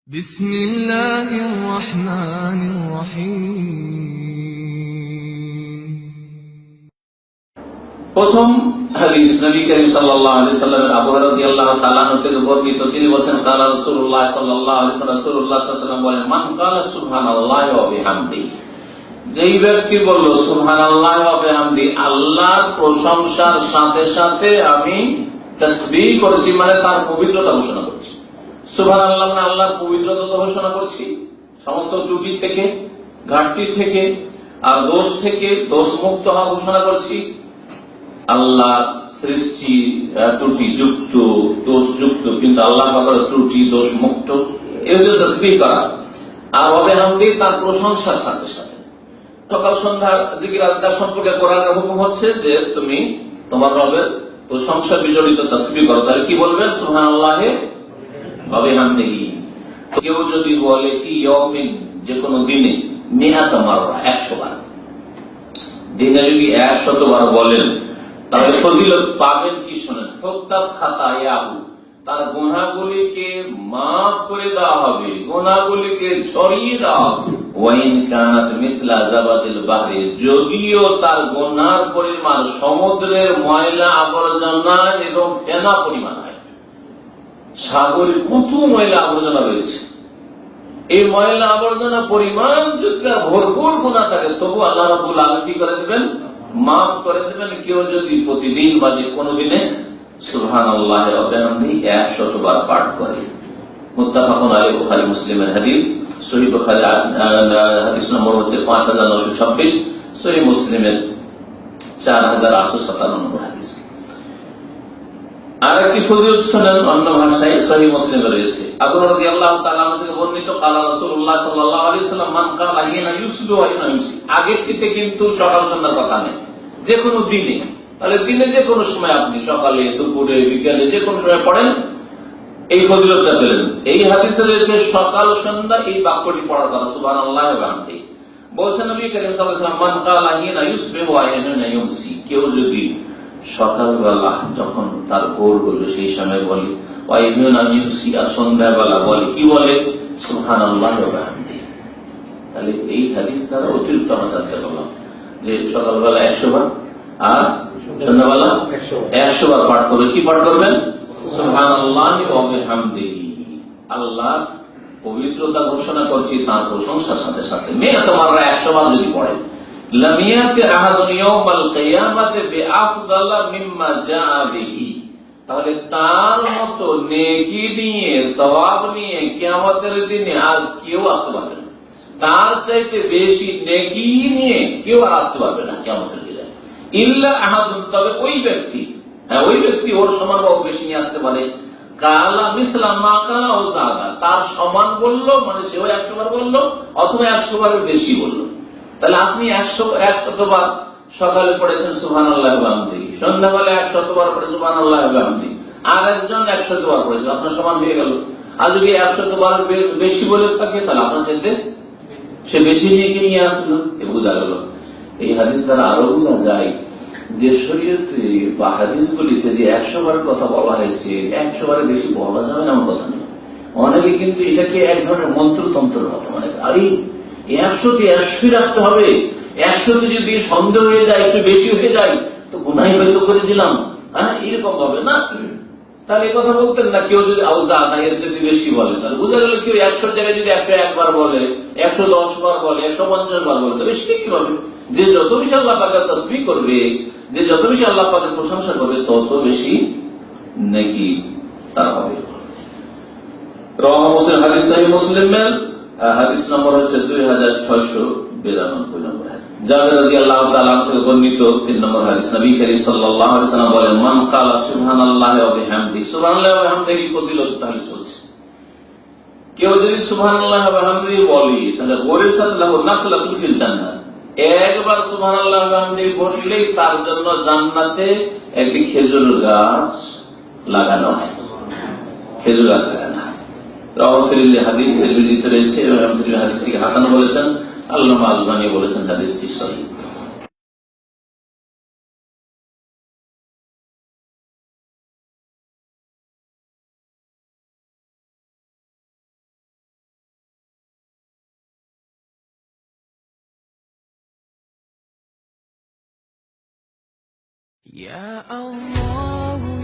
بسم الله الرحمن الرحيم প্রথম হাদিস নবী করিম সাল্লাল্লাহু আলাইহি সাল্লামের আবু হুরায়রা রাদিয়াল্লাহু তাআলা থেকে বর্ণিত। তিনি বলেন ক্বালা রাসূলুল্লাহ সাল্লাল্লাহু আলাইহি রাসূলুল্লাহ সাল্লাল্লাহু আলাইহি ওয়াসাল্লাম বলেন মান ক্বালা সুবহানাল্লাহি ওয়া বিহামদিহি, যেই ব্যক্তি বলল সুবহানাল্লাহি ওয়া বিহামদিহি, আল্লাহর প্রশংসার সাথে সাথে আমি তাসবিহ করেছি, মানে তার পবিত্রতা ঘোষণা করছি। সুবহানাল্লাহ মানে আল্লাহর পবিত্রতা ঘোষণা করছি সমস্ত ত্রুটি থেকে, ঘাটতি থেকে আর দোষ থেকে, দোষ মুক্ত হওয়া ঘোষণা করছি। আল্লাহ সৃষ্টি ত্রুটি যুক্ত, দোষ যুক্ত, কিন্তু আল্লাহ পাকের ত্রুটি দোষ মুক্ত, এই হচ্ছে তাসবিহ করা। আর ওয়াবিহামদি তার প্রশংসার সাথে সাথে সকাল সন্ধ্যা জিকির আজকার সম্পর্কে কোরআনের হুকুম হচ্ছে যে তুমি তোমার রবের প্রশংসা বিজড়িত তাসবিহ করো। তাহলে কি বলবেন? সুবহানাল্লাহি ওয়া বিহামদিহি। কেউ যদি বলে ফি ইয়াউমিন, যে কোনো দিনে, মিআত মাররা, 100 বার, দিনে যদি 100 বার বলেন তাহলে ফজিলত পাবেন কি শোনেন। প্রত্যেক খাতায়াহু, তার গুনাহগুলিকে মাফ করে দেওয়া হবে, গুনাহগুলিকে ঝরিয়ে দেওয়া হবে। ওয়াইন কানাত মিসলা জাবাদিল বাহরি, যদিও তার গুনার পরিমাণ সমুদ্রের ময়লা আবর্জনা এবং ফেনা পরিমাণ হয়। সাগরে কত ময়লা আবর্জনা রয়েছে, এই ময়লা আবর্জনা পরিমাণ যদি ভরপুর গুনাহ থাকে, তবু আল্লাহ রাব্বুল আলামিন কি করে দিবেন? মাফ করে দিবেন। কেউ যদি প্রতিদিন বা যে কোনো দিনে সুবহানাল্লাহি ওয়া বিহামদিহি 100 বার পাঠ করে। মুত্তাফাকুন আলাইহি, বুখারী মুসলিমের হাদিস। সহিহ বুখারী হাদিস নম্বর হচ্ছে 5926, সহিহ মুসলিমের 4857 নম্বর হাদিস। আর একটি ফজিলত শুনেন অন্য ভাষায়, সহিহ মুসলিমে রয়েছে। আবু হুরায়রা রাদিয়াল্লাহু তাআলা থেকে বর্ণিত, ক্বালা রাসূলুল্লাহ সাল্লাল্লাহু আলাইহি ওয়াসাল্লাম মান ক্বালা হিনা ইউসবিহু ওয়া হিনা ইউমসি। আগের থেকে কিন্তু সকাল সন্ধ্যার কথা নেই, যে কোনো দিনে। তাহলে দিনে যে কোনো সময় আপনি সকালে, দুপুরে, বিকেলে যে কোনো সময় পড়েন, এই ফজিলতটা পেলেন। এই হাদিসে রয়েছে সকাল সন্ধ্যা এই বাক্যটি পড়ার কথা, সুবহানাল্লাহি ওয়া বিহামদিহি। বলছেন নবী করিম সাল্লাল্লাহু আলাইহি ওয়াসাল্লাম মান ক্বালা হিনা ইউসবিহু ওয়া হিনা ইউমসি, কেউ যদি সকালবেলা যখন তার ভোর হলো সেই সময় বলে, আর সন্ধ্যাবেলা বলে, কি বলে? সুবহানাল্লাহি ওয়া বিহামদিহি। তাহলে এই হাদিস দ্বারা অতিরিক্ত আমরা জানতে পারলাম যে সকালবেলা 100 বার আর সন্ধ্যাবেলা 100 বার পাঠ করবে। কি পাঠ করবেন? সুবহানাল্লাহি ওয়া বিহামদিহি, আল্লাহ পবিত্রতা ঘোষণা করছি তার প্রশংসার সাথে সাথে। মেয়ে তোমার 100 বার যদি পড়েন, তাহলে তার মতো নেকি নিয়ে, সওয়াব নিয়ে কিয়ামতের দিনে আর কেউ আসতে পারবে না। তার চাইতে বেশি নেকি নিয়ে কেউ আর আসতে পারবে না কিয়ামতের দিনে। ইল্লা আহাদুন, তবে ওই ব্যক্তি, হ্যাঁ ওই ব্যক্তি ওর সমান বা বেশি নিয়ে আসতে পারে। কালা মিসলা মা কালা ও জাদা, তার সমান বললো মানে সেও 100 বার বললো, অথবা 100 বারের বেশি বললো। তাহলে আপনি 100 বার সকালে পড়েছেন সুবহানাল্লাহি ওয়া বিহামদিহি, সন্ধ্যাবেলা 100 বার পড়ে সুবহানাল্লাহি ওয়া বিহামদিহি, আর একজন 100 বার পড়েছে, আপনার সমান হয়ে গেল। আর যদি 100 বার বেশি বলে থাকে, তাহলে আপনার চাইতে সে বেশি নিয়ে আসলো, এ বোঝা গেল। এই হাদিস দ্বারা আরো বোঝা যায় যে শরীয়তে বা হাদিসগুলিতে যে 100 বারের কথা বলা হয়েছে, 100 বারের বেশি বলা যাবে না এমন কথা নেই। অনেকে কিন্তু এটাকে এক ধরনের মন্ত্রতন্ত্রের মতো মানে, আরে 100তে 100 রাখতে হবে, 100তে যদি সন্দেহ হয়ে যায়, একটু বেশি হয়ে যায়, তো গুনাহ হয়তো করে দিলাম, হ্যাঁ এরকম হবে না। তাহলে এই কথা বলতেন না। কেউ যদি আউজা না এর চেয়ে বেশি বলে, তাহলে বোঝা গেল কেউ 100 জায়গায় যদি 101 বার বলে, 110 বার বলে, 150 বার বলে, বেশি কি হবে? যে যত বেশি আল্লাহ পাকের তাসবিহ করবে, যে যত বেশি আল্লাহ পাকের প্রশংসা করবে, তত বেশি নেকি তার হবে। রাওয়াহু মুসলিম, হাদিস সহিহ মুসলিমের হাদিস নম্বর হচ্ছে 2692 নম্বর হাদিস। জাবের রাদিয়াল্লাহু তাআলা থেকে বর্ণিত 3 নম্বর হাদিস, নবী করিম সাল্লাল্লাহু আলাইহি ওয়াসাল্লাম বলেন মান ক্বালা সুবহানাল্লাহি ওয়া বিহামদিহি, সুবহানাল্লাহি ওয়া বিহামদিহি ফজিলত তাহলে চলছে। কেউ যদি সুবহানাল্লাহি ওয়া বিহামদিহি বলে, তাহলে ওয়ারিসাত লাহু নাখলাতুন ফিল জান্নাহ, একবার সুবহানাল্লাহি ওয়া বিহামদিহি বললেই তার জন্য জান্নাতে একটি খেজুর গাছ লাগানো হয়, খেজুর গাছ লাগানো হয়। রাওয়াহু তিরমিজি, হাদিস তিরমিজিতে রয়েছে এবং তিরমিজি হাদিসটিকে হাসান বলেছেন, আল্লামা আলবানী বলেছেন হাদিসটি সহিহ। Ya Allah